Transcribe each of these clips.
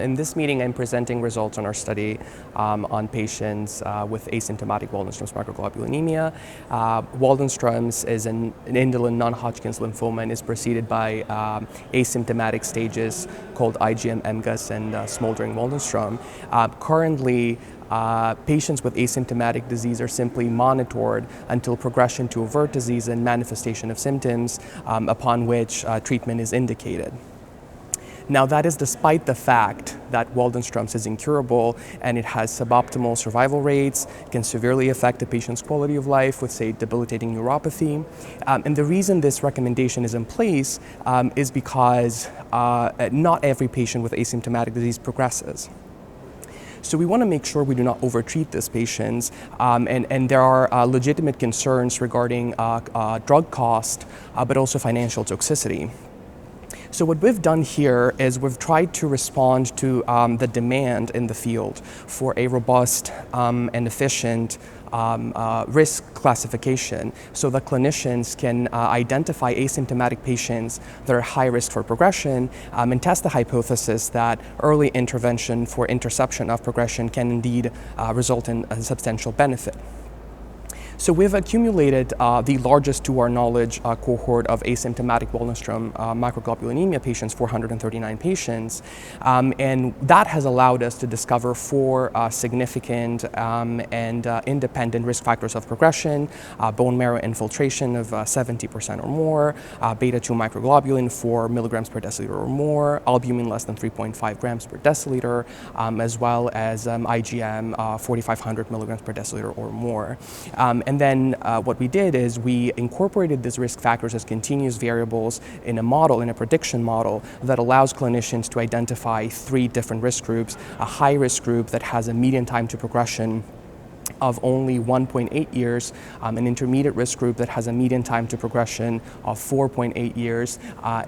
In this meeting, I'm presenting results on our study on patients with asymptomatic Waldenstrom's macroglobulinemia. Waldenstrom's is an indolent non-Hodgkin's lymphoma and is preceded by asymptomatic stages called IgM, MGUS, and smoldering Waldenstrom. Currently, patients with asymptomatic disease are simply monitored until progression to overt disease and manifestation of symptoms, upon which treatment is indicated. Now, that is despite the fact that Waldenstrom's is incurable and it has suboptimal survival rates, can severely affect the patient's quality of life with, say, debilitating neuropathy. And the reason this recommendation is in place is because not every patient with asymptomatic disease progresses. So we want to make sure we do not overtreat these patients, and there are legitimate concerns regarding drug cost, but also financial toxicity. So what we've done here is we've tried to respond to the demand in the field for a robust and efficient risk classification so that clinicians can identify asymptomatic patients that are high risk for progression and test the hypothesis that early intervention for interception of progression can indeed result in a substantial benefit. So we've accumulated the largest, to our knowledge, cohort of asymptomatic Waldenstrom macroglobulinemia patients, 439 patients, and that has allowed us to discover 4 significant and independent risk factors of progression: bone marrow infiltration of 70% or more, beta-2 microglobulin 4 milligrams per deciliter or more, albumin less than 3.5 grams per deciliter, as well as IgM 4,500 milligrams per deciliter or more. And then what we did is we incorporated these risk factors as continuous variables in a model, in a prediction model, that allows clinicians to identify 3 different risk groups: a high risk group that has a median time to progression of only 1.8 years, an intermediate risk group that has a median time to progression of 4.8 years,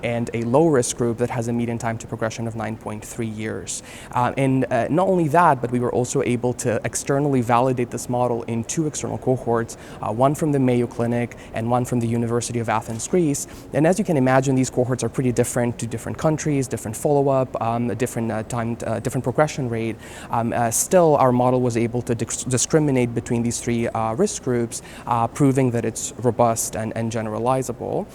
and a low risk group that has a median time to progression of 9.3 years. And not only that, but we were also able to externally validate this model in 2 external cohorts, one from the Mayo Clinic and one from the University of Athens, Greece. And as you can imagine, these cohorts are pretty different to different countries, different follow-up, different progression rate. Still, our model was able to discriminate between these 3 risk groups, proving that it's robust and generalizable.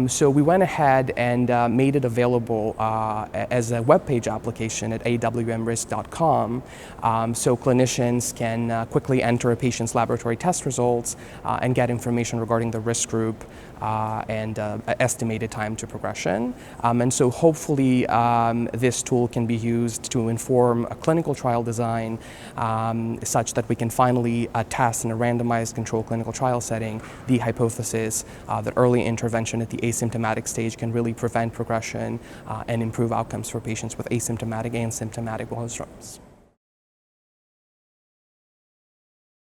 So we went ahead and made it available as a web page application at awmrisk.com, so clinicians can quickly enter a patient's laboratory test results and get information regarding the risk group and estimated time to progression. And so hopefully this tool can be used to inform a clinical trial design such that we can finally test in a randomized controlled clinical trial setting the hypothesis that early intervention at the asymptomatic stage can really prevent progression and improve outcomes for patients with asymptomatic and symptomatic Waldenstrom's.